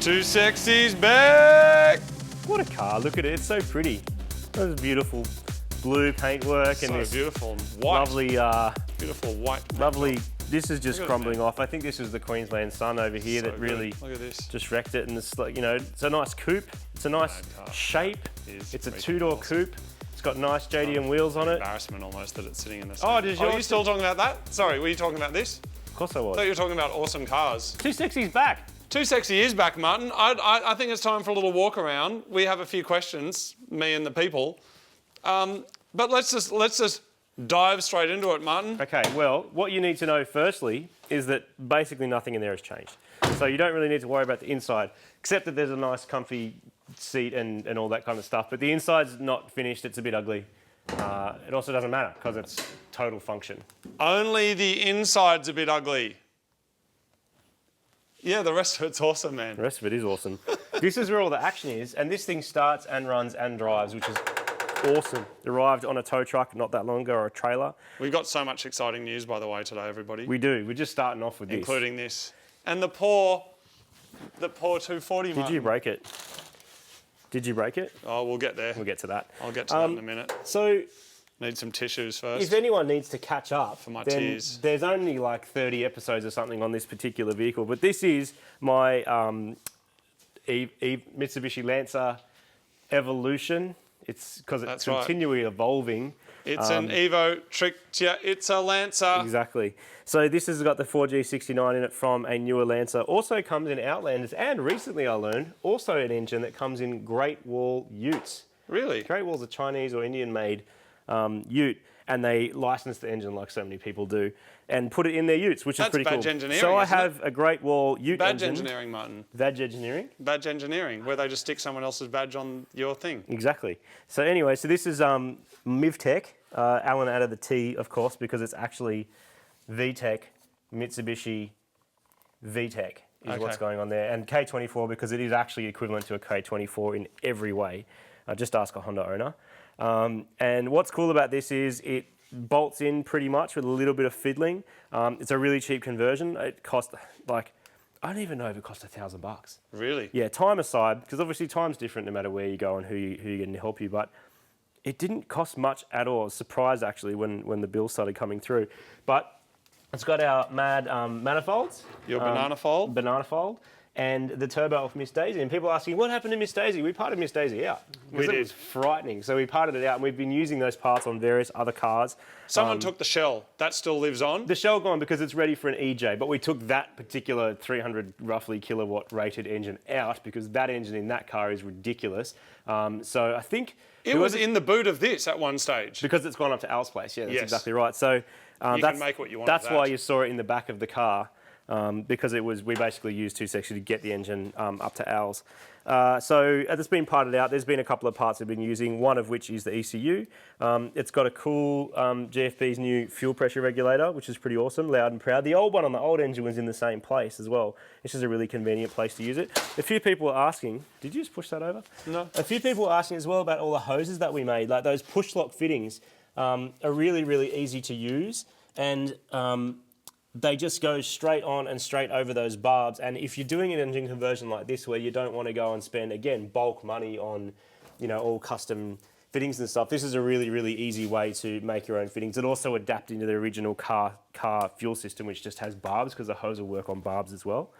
Too Sexy's back! What a car, look at it, it's so pretty. Those beautiful blue paintwork and this beautiful and white. Lovely, beautiful white. Lovely, this is just crumbling off. I think this is the Queensland sun over here that really Look at this. just wrecked it. And it's like, you know, it's a nice coupe. It's a nice shape. It's a two-door coupe. It's got nice JDM wheels on it. Embarrassment almost that it's sitting in this. Oh, did you? Are you still talking about that? Sorry, were you talking about this? Of course I was. I thought you were talking about awesome cars. Too Sexy's back. Too Sexy is back, Martin. I think it's time for a little walk around. We have a few questions, me and the people. But let's just dive straight into it, Martin. Okay, well, what you need to know firstly is that basically nothing in there has changed. So you don't really need to worry about the inside, except that there's a nice comfy seat and all that kind of stuff. But the inside's not finished, it's a bit ugly. It also doesn't matter because it's total function. Only the inside's a bit ugly. Yeah, the rest of it's awesome, man. The rest of it is awesome. This is where all the action is, and this thing starts and runs and drives, which is awesome. Arrived on a tow truck not that long ago, or a trailer. We've got so much exciting news, by the way, today, everybody. We do. We're just starting off with this. Including this. And the poor 240, Did you break it? Did you break it? Oh, we'll get there. We'll get to that. I'll get to that in a minute. So, need some tissues first. if anyone needs to catch up, for my then tears. There's only like 30 episodes or something on this particular vehicle. But this is my Mitsubishi Lancer Evolution. It's because it's continually evolving. It's an Evo tricked you. It's a Lancer. Exactly. So this has got the 4G69 in it from a newer Lancer. Also comes in Outlanders, and recently I learned also an engine that comes in Great Wall Utes. Really? Great Wall's a Chinese or Indian-made ute, and they license the engine like so many people do, and put it in their utes, which is pretty cool. That's badge engineering, So I isn't have a Great Wall ute Badge engine. engineering, Martin. Badge engineering? Badge engineering, where they just stick someone else's badge on your thing. Exactly. So anyway, so this is MivTech. Alan added the T, of course, because it's actually VTech, Mitsubishi VTech is what's going on there. And K24 because it is actually equivalent to a K24 in every way. Just ask a Honda owner. And what's cool about this is it bolts in pretty much with a little bit of fiddling. It's a really cheap conversion. It cost like, I don't even know if it cost $1,000. Really? Yeah, time aside, because obviously time's different no matter where you go and who you're getting to help you, but it didn't cost much at all. I was surprised actually when the bill started coming through. But it's got our mad manifolds. Your banana fold? Banana fold. And the turbo off Miss Daisy. And people are asking, what happened to Miss Daisy? We parted Miss Daisy out. We did. It was frightening. So we parted it out, and we've been using those parts on various other cars. Someone took the shell. That still lives on? The shell gone because it's ready for an EJ, but we took that particular 300 roughly kilowatt rated engine out because that engine in that car is ridiculous. So I think... It was in the boot of this at one stage. Because it's gone up to Al's place, yeah, that's Yes. exactly right. So you can make what you want that's of that. why you saw it in the back of the car, because we basically used Too Sexy to get the engine up to Al's. So it's been parted out. There's been a couple of parts we've been using, one of which is the ECU. It's got a cool GFB's new fuel pressure regulator, which is pretty awesome, loud and proud. The old one on the old engine was in the same place as well. It's just a really convenient place to use it. A few people were asking, did you just push that over? No. A few people were asking as well about all the hoses that we made, like those push lock fittings are really, really easy to use, and they just go straight on and straight over those barbs. And if you're doing an engine conversion like this, where you don't want to go and spend, again, bulk money on, you know, all custom fittings and stuff, this is a really, really easy way to make your own fittings. It also adapts into the original car fuel system, which just has barbs, because the hose will work on barbs as well.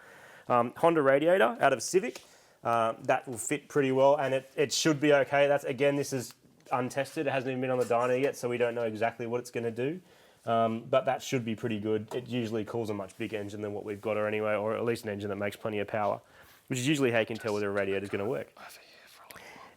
Honda radiator out of Civic, that will fit pretty well, and it should be okay. Again, this is untested. It hasn't even been on the dyno yet, so we don't know exactly what it's going to do. But that should be pretty good. It usually cools a much bigger engine than what we've got, or anyway, or at least an engine that makes plenty of power, which is usually how you can tell whether a radiator is going to work.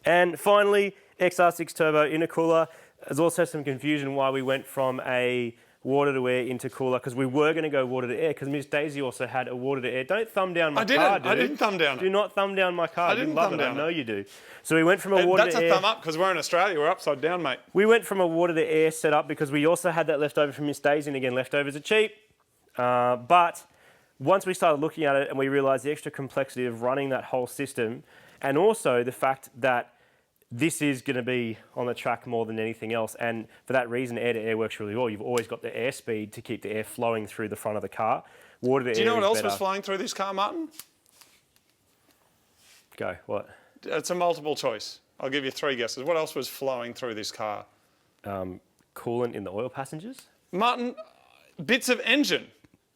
And finally, XR6 turbo intercooler. There's also some confusion why we went from a water to air intercooler, because we were going to go water to air, because Miss Daisy also had a water to air. Don't thumb down my car, dude. I didn't thumb down it. Do not thumb down my car. I didn't thumb down it. I know you do. So we went from a water to air. That's a thumb up, because we're in Australia. We're upside down, mate. We went from a water to air setup because we also had that left over from Miss Daisy, and again, leftovers are cheap. But once we started looking at it and we realised the extra complexity of running that whole system, and also the fact that this is going to be on the track more than anything else, and for that reason, air-to-air works really well. You've always got the airspeed to keep the air flowing through the front of the car. Water-to-air. Do you know what else was flying through this car, Martin? Go, what? It's a multiple choice. I'll give you 3 guesses. What else was flowing through this car? Coolant in the oil passengers? Martin, bits of engine.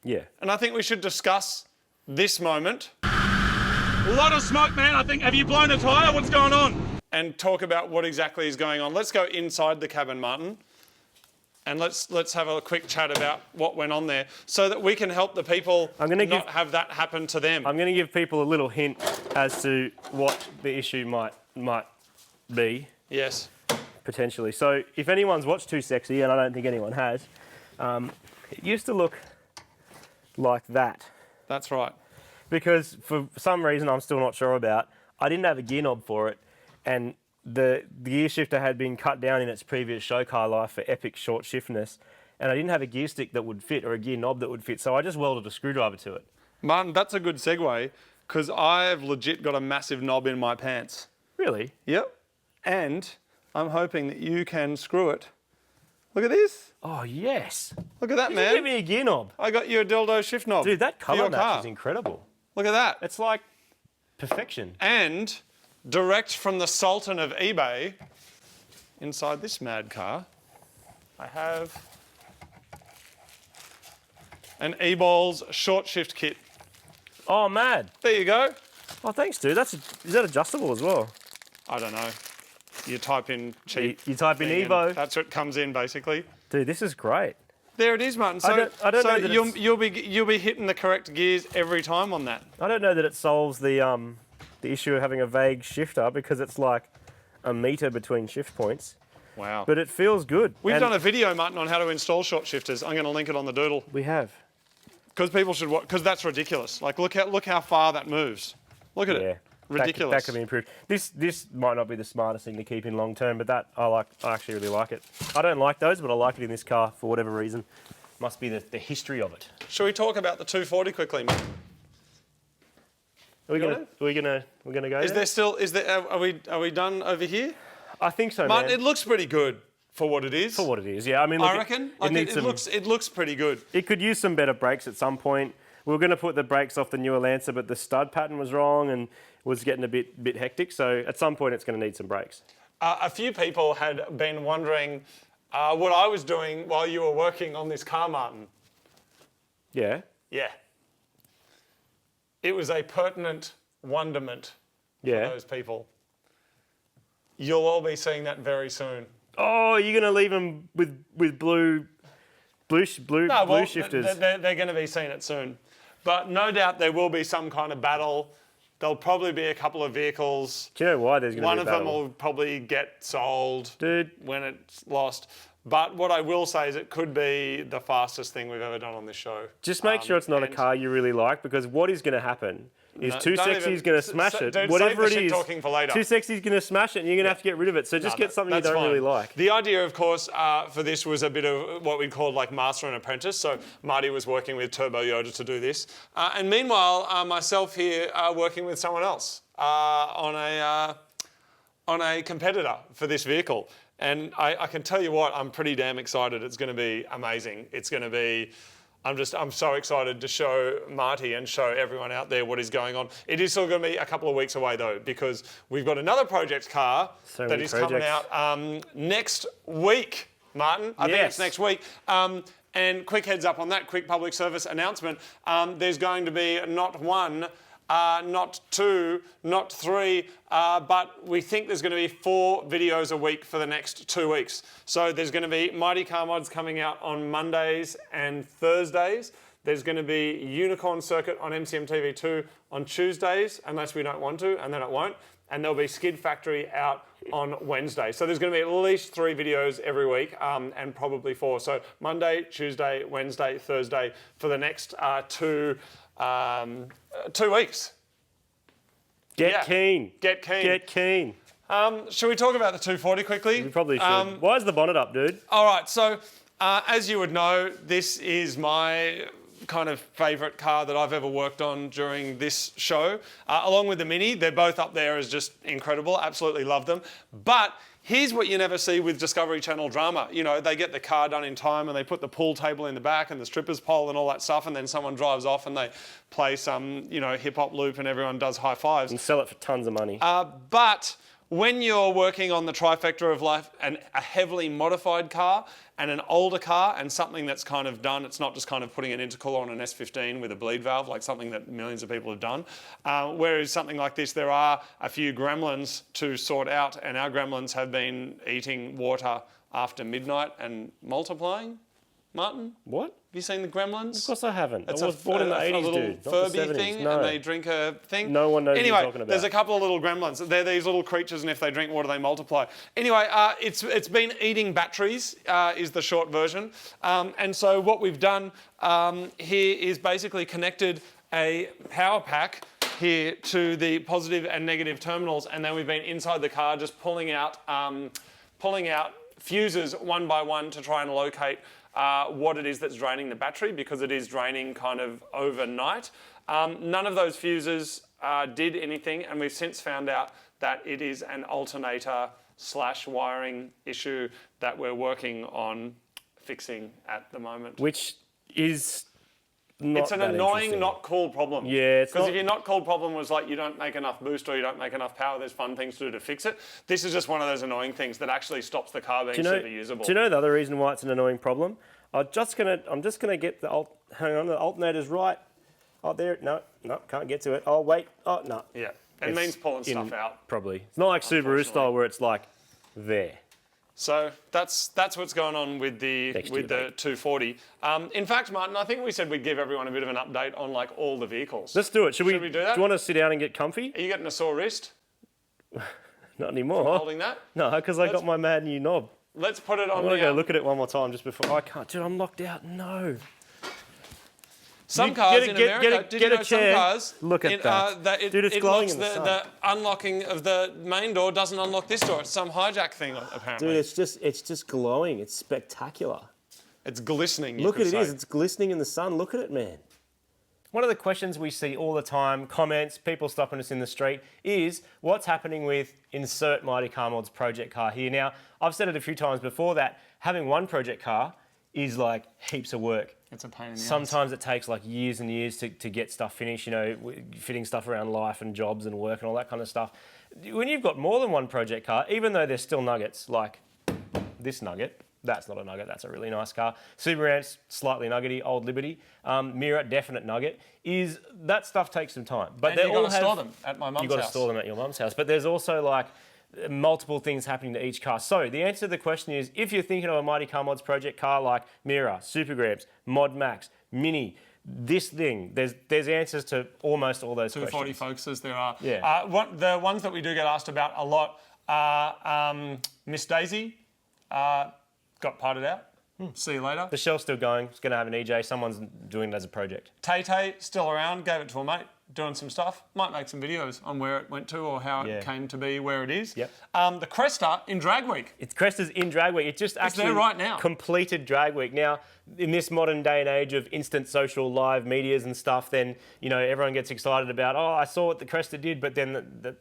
Yeah. And I think we should discuss this moment. A lot of smoke, man. I think, have you blown a tyre? What's going on? And talk about what exactly is going on. Let's go inside the cabin, Martin. And let's have a quick chat about what went on there so that we can help the people not have that happen to them. I'm going to give people a little hint as to what the issue might be. Yes. Potentially. So if anyone's watched Too Sexy, and I don't think anyone has, it used to look like that. That's right. Because for some reason I'm still not sure about, I didn't have a gear knob for it, and the gear shifter had been cut down in its previous show car life for epic short shiftness, and I didn't have a gear stick that would fit or a gear knob that would fit, so I just welded a screwdriver to it. Martin, that's a good segue, because I've legit got a massive knob in my pants. Really? Yep. And I'm hoping that you can screw it. Look at this. Oh, yes. Look at that, You man. give me a gear knob. I got you a dildo shift knob. Dude, that for your colour match car. is incredible. Look at that. It's like perfection. And direct from the Sultan of eBay, inside this mad car, I have an E-Balls short shift kit. Oh, mad. There you go. Oh, thanks, dude. Is that adjustable as well? I don't know. You type in cheap. You type in thing and Evo. that's what comes in, basically. Dude, this is great. There it is, Martin. So, I don't know that you'll be hitting the correct gears every time on that. I don't know that it solves the issue of having a vague shifter because it's like a metre between shift points. Wow. But it feels good. We've done a video, Martin, on how to install short shifters. I'm going to link it on the doodle. We have. Because people should watch, because that's ridiculous. Like, look how far that moves. Look at it. Ridiculous. That could be improved. This might not be the smartest thing to keep in long term, but that I actually really like it. I don't like those, but I like it in this car for whatever reason. Must be the history of it. Shall we talk about the 240 quickly, mate? We're gonna go. Are we done over here? I think so, Martin, man. it looks pretty good for what it is. For what it is, yeah. I mean, look, I reckon. It looks pretty good. It could use some better brakes at some point. We were going to put the brakes off the newer Lancer, but the stud pattern was wrong and was getting a bit hectic. So at some point, it's going to need some brakes. A few people had been wondering what I was doing while you were working on this car, Martin. Yeah. Yeah. It was a pertinent wonderment for those people. You'll all be seeing that very soon. Oh, you're going to leave them with blue shifters. They're going to be seeing it soon. But no doubt there will be some kind of battle. There'll probably be a couple of vehicles. Do you know why there's going to be a battle? One of them will probably get sold Dude. when it's lost. But what I will say is it could be the fastest thing we've ever done on this show. Just make sure it's not a car you really like, because what is going to happen is Too Sexy is going to smash it. Dude, whatever save the it is, shit talking for later. Too Sexy is going to smash it and you're going to have to get rid of it. So just get something you don't really like. The idea, of course, for this was a bit of what we'd call like master and apprentice. So Marty was working with Turbo Yoda to do this. And meanwhile, myself here working with someone else on a competitor for this vehicle. And I can tell you what, I'm pretty damn excited. It's going to be amazing. It's going to be... I'm so excited to show Marty and show everyone out there what is going on. It is still going to be a couple of weeks away though, because we've got another project car that is coming out next week, Martin. I think it's next week. And quick heads up on that, quick public service announcement. There's going to be not one, not two, not three, but we think there's going to be 4 videos a week for the next 2 weeks. So there's going to be Mighty Car Mods coming out on Mondays and Thursdays. There's going to be Unicorn Circuit on MCM TV2 on Tuesdays, unless we don't want to, and then it won't. And there'll be Skid Factory out on Wednesday. So there's going to be at least 3 videos every week, and probably 4. So Monday, Tuesday, Wednesday, Thursday for the next 2 weeks. Get keen. Get keen. Get keen. Shall we talk about the 240 quickly? We probably should. Why is the bonnet up, dude? All right, so as you would know, this is my kind of favourite car that I've ever worked on during this show, along with the Mini. They're both up there as just incredible. Absolutely love them. But Here's what you never see with Discovery Channel drama. You know, they get the car done in time and they put the pool table in the back and the strippers pole and all that stuff, and then someone drives off and they play some, you know, hip-hop loop and everyone does high fives. And sell it for tons of money. But when you're working on the trifecta of life, a heavily modified car and an older car and something that's kind of done, it's not just kind of putting an intercooler on an S15 with a bleed valve, like something that millions of people have done. Whereas something like this, there are a few gremlins to sort out, and our gremlins have been eating water after midnight and multiplying. Martin? What? Have you seen the Gremlins? Of course I haven't. It's I was born in the 80s, little dude. Not the Furby 70s. thing, No. and they drink a thing. No one knows what anyway, you're talking about. There's a couple of little gremlins. They're these little creatures, and if they drink water, they multiply. Anyway, it's been eating batteries, is the short version. And so what we've done here is basically connected a power pack here to the positive and negative terminals, and then we've been inside the car just pulling out fuses one by one to try and locate what it is that's draining the battery, because it is draining kind of overnight. None of those fuses did anything, and we've since found out that it is an alternator / wiring issue that we're working on fixing at the moment. Which is not It's an that annoying, interesting. not cool problem. Yeah, it's Because not- if your not cool problem was like you don't make enough boost or you don't make enough power, there's fun things to do to fix it. This is just one of those annoying things that actually stops the car being super usable. Do you know the other reason why it's an annoying problem? I'm just gonna get the hang on, the alternator's right. Oh, there, no, can't get to it. Oh, wait, oh, no. Yeah, it means pulling stuff out. Probably. It's not like Subaru style where it's like there. So that's what's going on with the Next with year, the 240. In fact, Martin, I think we said we'd give everyone a bit of an update on like all the vehicles. Let's do it. Should we do that? Do you want to sit down and get comfy? Are you getting a sore wrist Not anymore. holding that? No, because I got my mad new knob. Let's put it on I want the... to go look at it one more time just before. I can't. Dude, I'm locked out. No. Some You cars get in a- get- America, get a- did get you a know some chair. cars... Look at that. It, Dude, it's it glowing locks in the sun. the unlocking of the main door doesn't unlock this door. It's some hijack thing, apparently. Dude, it's just glowing. It's spectacular. It's glistening, you Look could at it. say. It's glistening in the sun. Look at it, man. One of the questions we see all the time, comments, people stopping us in the street, is what's happening with insert Mighty Car Mods project car here. Now, I've said it a few times before that having one project car is like heaps of work. It's a pain in the ass. Sometimes it takes like years and years to get stuff finished, you know, fitting stuff around life and jobs and work and all that kind of stuff. When you've got more than one project car, even though they're still nuggets, like this nugget, that's not a nugget, that's a really nice car. Supergramps, slightly nuggety, Old Liberty. Mira, definite nugget. Is that stuff takes some time. But And they you've all got to have, store them at my mum's You've got to house. store them at your mum's house. But there's also like multiple things happening to each car. So the answer to the question is, if you're thinking of a Mighty Car Mods project car like Mira, Supergramps, Mod Max, Mini, this thing, there's answers to almost all those 240 questions. Focuses there are. Yeah. The ones that we do get asked about a lot are Miss Daisy, got parted out. See you later. The shell's still going. It's going to have an EJ. Someone's doing it as a project. Tay Tay, still around, gave it to a mate, doing some stuff. Might make some videos on where it went to or how Yeah. it came to be where it is. Yep. The Cresta in Drag Week. It's Cresta's in Drag Week. It just actually there right now. completed Drag Week. Now, in this modern day and age of instant social live medias and stuff, then you know everyone gets excited about. Oh, I saw what the Cresta did, but then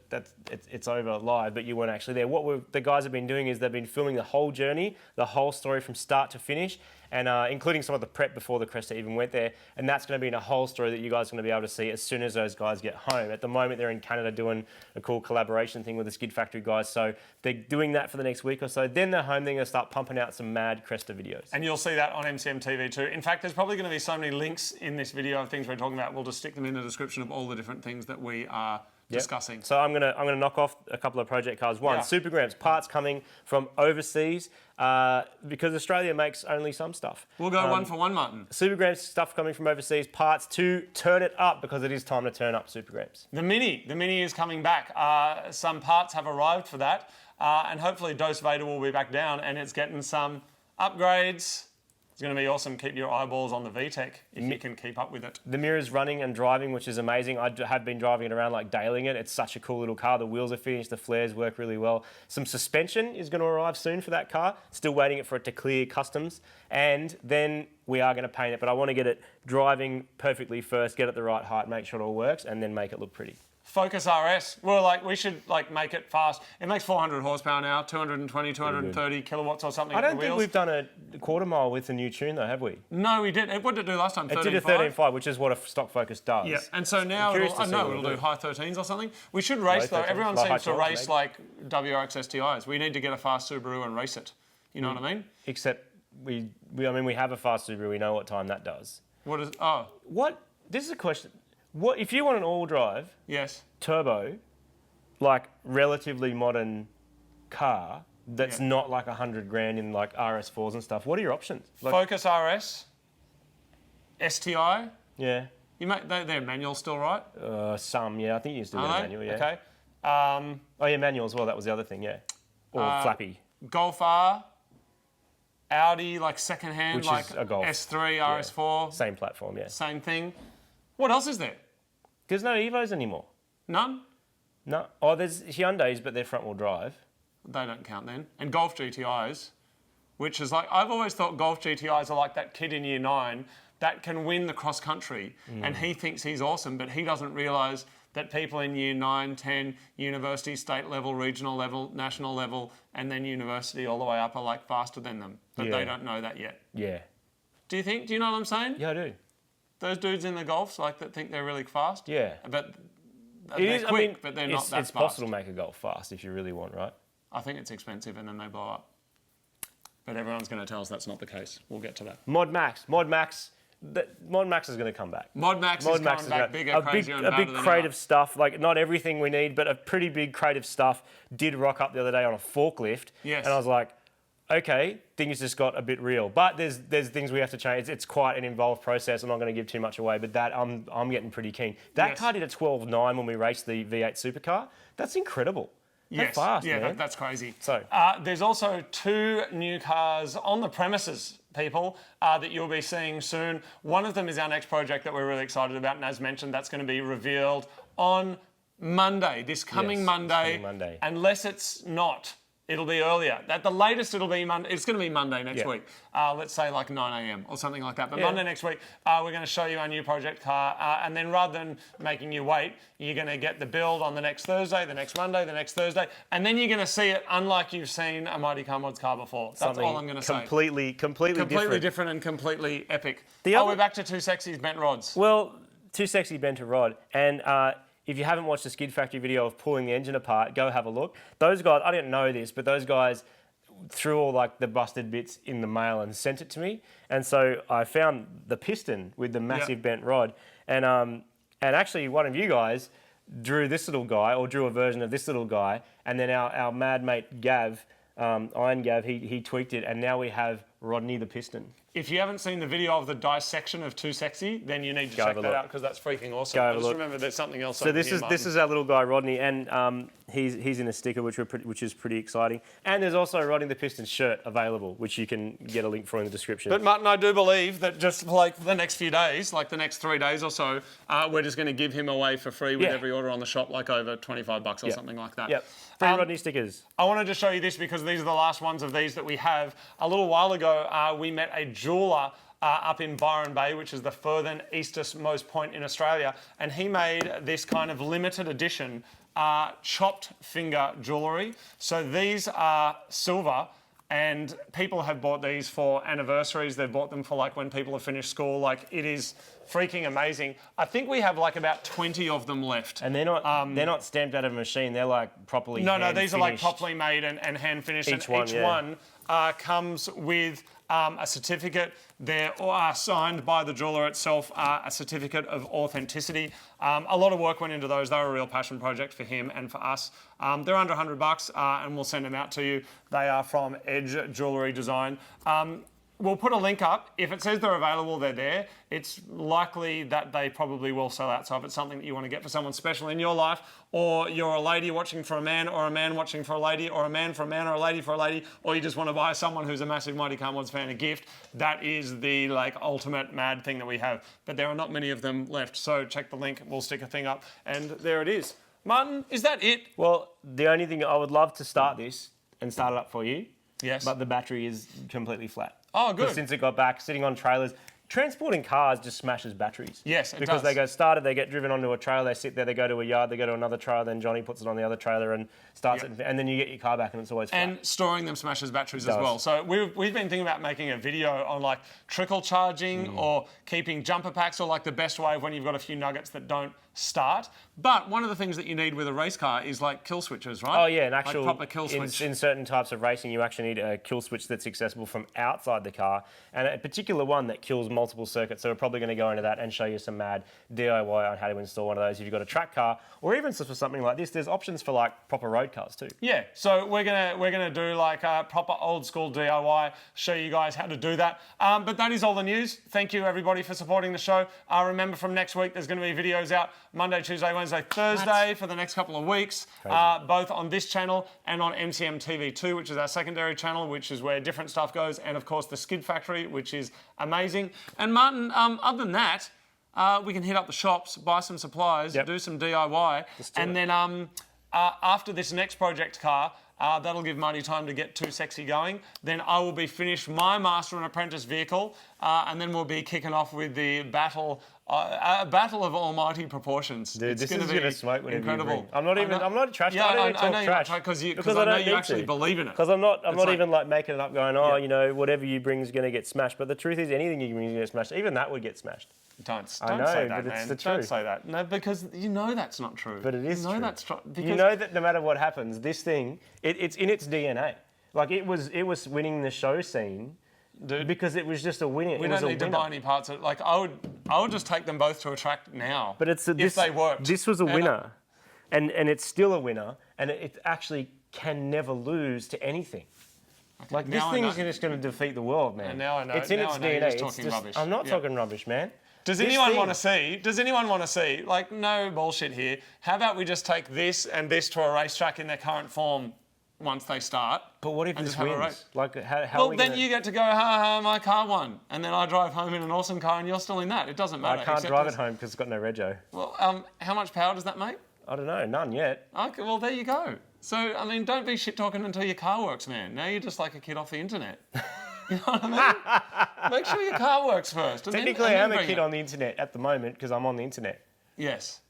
it's over live, but you weren't actually there. What the guys have been doing is they've been filming the whole journey, the whole story from start to finish, and including some of the prep before the Cresta even went there. And that's going to be in a whole story that you guys are going to be able to see as soon as those guys get home. At the moment, they're in Canada doing a cool collaboration thing with the Skid Factory guys, so they're doing that for the next week or so. Then they're home. They're going to start pumping out some mad Cresta videos. And you'll see that on MCM TV too. In fact, there's probably going to be so many links in this video of things we're talking about. We'll just stick them in the description of all the different things that we are discussing. So I'm gonna knock off a couple of project cars. One, Yeah. Supergramps, parts coming from overseas because Australia makes only some stuff. We'll go one for one, Martin. Supergramps stuff coming from overseas, parts to turn it up because it is time to turn up Supergramps. The Mini is coming back. Some parts have arrived for that, and hopefully Dose Vader will be back down, and it's getting some upgrades. It's going to be awesome. Keep your eyeballs on the VTEC if you can keep up with it. The Mira's running and driving, which is amazing. I have been driving it around, like dailing it. It's such a cool little car. The wheels are finished. The flares work really well. Some suspension is going to arrive soon for that car. Still waiting for it to clear customs. And then we are going to paint it. But I want to get it driving perfectly first, get it the right height, make sure it all works, and then make it look pretty. Focus RS. We're like, we should like make it fast. It makes 400 horsepower now, 220, 230 kilowatts or something. I don't at the think wheels. we've done a quarter mile with a new tune though, have we? No, we didn't. What did it do last time? It did a 13.5, which is what a stock Focus does. Yeah, and so now it'll do high 13s or something. We should race though. 13s, Everyone like seems to high 12s, race like WRX STIs. We need to get a fast Subaru and race it. You know what I mean? Except we have a fast Subaru. We know what time that does. What is? Oh, What? This is a question. What if you want an all drive yes. turbo, like relatively modern car that's not like 100 grand in like RS4s and stuff? What are your options? Like, Focus RS, STI. yeah. They're manual still, right? Some, yeah. I think you still get a manual, yeah. Okay. Oh, yeah, manual as well. That was the other thing, yeah. Or flappy. Golf R, Audi, like second-hand, Which like is a Golf. S3, RS4, Same platform, yeah. same thing. What else is there? There's no Evos anymore. None? No. Oh, there's Hyundais, but they're front-wheel drive. They don't count then. And Golf GTIs, which is like, I've always thought Golf GTIs are like that kid in year 9 that can win the cross-country, and he thinks he's awesome, but he doesn't realise that people in year 9, 10, university, state level, regional level, national level, and then university all the way up are like faster than them. But they don't know that yet. Yeah. Do you know what I'm saying? Yeah, I do. Those dudes in the Golfs like that think they're really fast. Yeah. But they're quick, but they're not that fast. It's possible to make a Golf fast if you really want, right? I think it's expensive and then they blow up. But everyone's going to tell us that's not the case. We'll get to that. Mod Max is going to come back. Mod Max is coming back bigger, crazier, and a badder big than crate ever. of stuff, like not everything we need, but a pretty big crate of stuff did rock up the other day on a forklift. Yes. And I was like, okay, things just got a bit real. But there's things we have to change. It's quite an involved process. I'm not going to give too much away, but that I'm getting pretty keen. That car did a 12.9 when we raced the V8 Supercar. That's incredible. Yes. Fast, yeah, man. that's crazy. So there's also 2 new cars on the premises, people, that you'll be seeing soon. One of them is our next project that we're really excited about, and as mentioned, that's going to be revealed on Monday, this coming Monday. Unless it's not. It'll be earlier. At the latest, it'll be Monday. It's going to be Monday next week. Let's say like 9 a.m. or something like that. But Monday next week, we're going to show you our new project car. And then rather than making you wait, you're going to get the build on the next Thursday, the next Monday, the next Thursday. And then you're going to see it unlike you've seen a Mighty Car Mods car before. That's all I'm going to say. Completely different and completely epic. Other- we're back to 2 Sexies bent rods. Well, 2 Sexy bent a rod. And if you haven't watched the Skid Factory video of pulling the engine apart, go have a look. Those guys, I didn't know this, but those guys threw all like the busted bits in the mail and sent it to me. And so I found the piston with the massive bent rod. And actually one of you guys drew this little guy, or drew a version of this little guy. And then our mad mate Gav, Iron Gav, he tweaked it. And now we have Rodney the Piston. If you haven't seen the video of the dissection of 2 Sexy, then you need to check that out because that's freaking awesome. I just remember there's something else. So this is our little guy Rodney, and he's in a sticker which is pretty exciting. And there's also a Rodney the Piston shirt available, which you can get a link for in the description. But Martin, I do believe that just like the next few days, like the next 3 days or so, we're just going to give him away for free with every order on the shop, like over $25 or something like that. Yep. Free Rodney stickers. I wanted to show you this because these are the last ones of these that we have. A little while ago, we met a jeweller up in Byron Bay, which is the further easternmost point in Australia, and he made this kind of limited edition chopped finger jewellery. So these are silver, and people have bought these for anniversaries. They've bought them for like when people have finished school. Like, it is freaking amazing. I think we have like about 20 of them left. And they're not stamped out of a machine. They're like properly No, these are like properly made and hand finished. Each one comes with a certificate. They're signed by the jeweller itself, a certificate of authenticity. A lot of work went into those. They were a real passion project for him and for us. They're under $100 and we'll send them out to you. They are from Edge Jewellery Design. We'll put a link up. If it says they're available, they're there. It's likely that they probably will sell out. So if it's something that you want to get for someone special in your life, or you're a lady watching for a man, or a man watching for a lady, or a man for a man, or a lady for a lady, or you just want to buy someone who's a massive Mighty Car Mods fan a gift, that is the like ultimate mad thing that we have. But there are not many of them left. So check the link. We'll stick a thing up, and there it is. Martin, is that it? Well, the only thing I would love to start this and start it up for you. Yes. But the battery is completely flat. Oh, good. Since it got back, sitting on trailers, transporting cars just smashes batteries. Yes, it because does. they go started, they get driven onto a trailer, they sit there, they go to a yard, they go to another trailer, then Johnny puts it on the other trailer and starts it, and then you get your car back and it's always flat. And storing them smashes batteries as Does. well. So we've been thinking about making a video on like trickle charging or keeping jumper packs, or like the best way when you've got a few nuggets that don't start. But one of the things that you need with a race car is like kill switches, right? Oh yeah, an actual like proper kill switch. In certain types of racing, you actually need a kill switch that's accessible from outside the car, and a particular one that kills multiple circuits. So we're probably going to go into that and show you some mad DIY on how to install one of those if you've got a track car, or even for something like this. There's options for like proper road cars too. Yeah, so we're gonna do like a proper old school DIY, show you guys how to do that. But that is all the news. Thank you everybody for supporting the show. Remember, from next week there's going to be videos out Monday, Tuesday, Wednesday, Thursday for the next couple of weeks, both on this channel and on MCM TV2, which is our secondary channel, which is where different stuff goes, and of course the Skid Factory, which is amazing. And Martin, other than that, we can hit up the shops, buy some supplies, do some DIY, and then after this next project car, that'll give Marty time to get Too Sexy going. Then I will be finished my Master and Apprentice vehicle, and then we'll be kicking off with the battle, a battle of almighty proportions. Dude, it's this gonna is be going to smoke whenever incredible. you bring. I'm not trash. Yeah, I don't I even know talk you're trash. not because I know you actually believe in it. Because I'm not like- even like making it up, going, oh, you know, whatever you bring is going to get smashed. But the truth is, anything you bring is going to get smashed. Even that would get smashed. Don't I know, say that, but it's man. the Don't truth. say that. No, because you know that's not true. But it is You know true. that's true. You know that no matter what happens, this thing, it's in its DNA. Like it was winning the show scene, Dude, because it was just a winning. we don't need to buy any parts. Like I would just take them both to a track now. But it's if they worked. This was a And, winner, and it's still a winner, and it actually can never lose to anything. Like this now I thing know. is just going to defeat the world, man. And now I know- It's in now its I know you're DNA. just It's talking rubbish. I'm not Yeah. talking rubbish, man. Does This anyone thing- want to see? Does anyone want to see? Like, no bullshit here. How about we just take this and this to a racetrack in their current form once they start? But what if and this just have a wins? race? Like, how are Well, we then gonna... you get to go, ha ha, my car won. And then I drive home in an awesome car and you're still in that. It doesn't matter. I can't except drive it it's- home because it's got no rego. Well, how much power does that make? I don't know, none yet. Okay, well, there you go. So, I mean, don't be shit talking until your car works, man. Now you're just like a kid off the internet. You know what I mean? Make sure your car works first. And Technically, then I am a bring kid it. on the internet at the moment because I'm on the internet. Yes.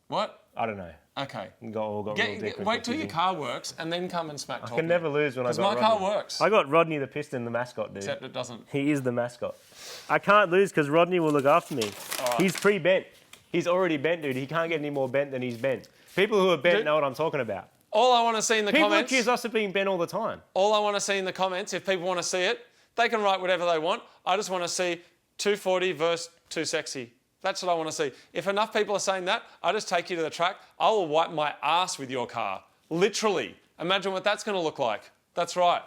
What? I don't know. Okay. All got real deep and Wait till your confusing. car works and then come and smack talk. I can never lose when I got Because my car Rodney. works. I got Rodney the Piston, the mascot, dude. Except it doesn't. He is the mascot. I can't lose because Rodney will look after me. Right. He's pre-bent. He's already bent, dude. He can't get any more bent than he's bent. People who are bent Dude. know what I'm talking about. All I want to see in the People comments. accuse us of being bent all the time. All I want to see in the comments, if people want to see it, they can write whatever they want. I just want to see 240 versus Too Sexy. That's what I want to see. If enough people are saying that, I just take you to the track. I will wipe my ass with your car. Literally. Imagine what that's going to look like. That's right.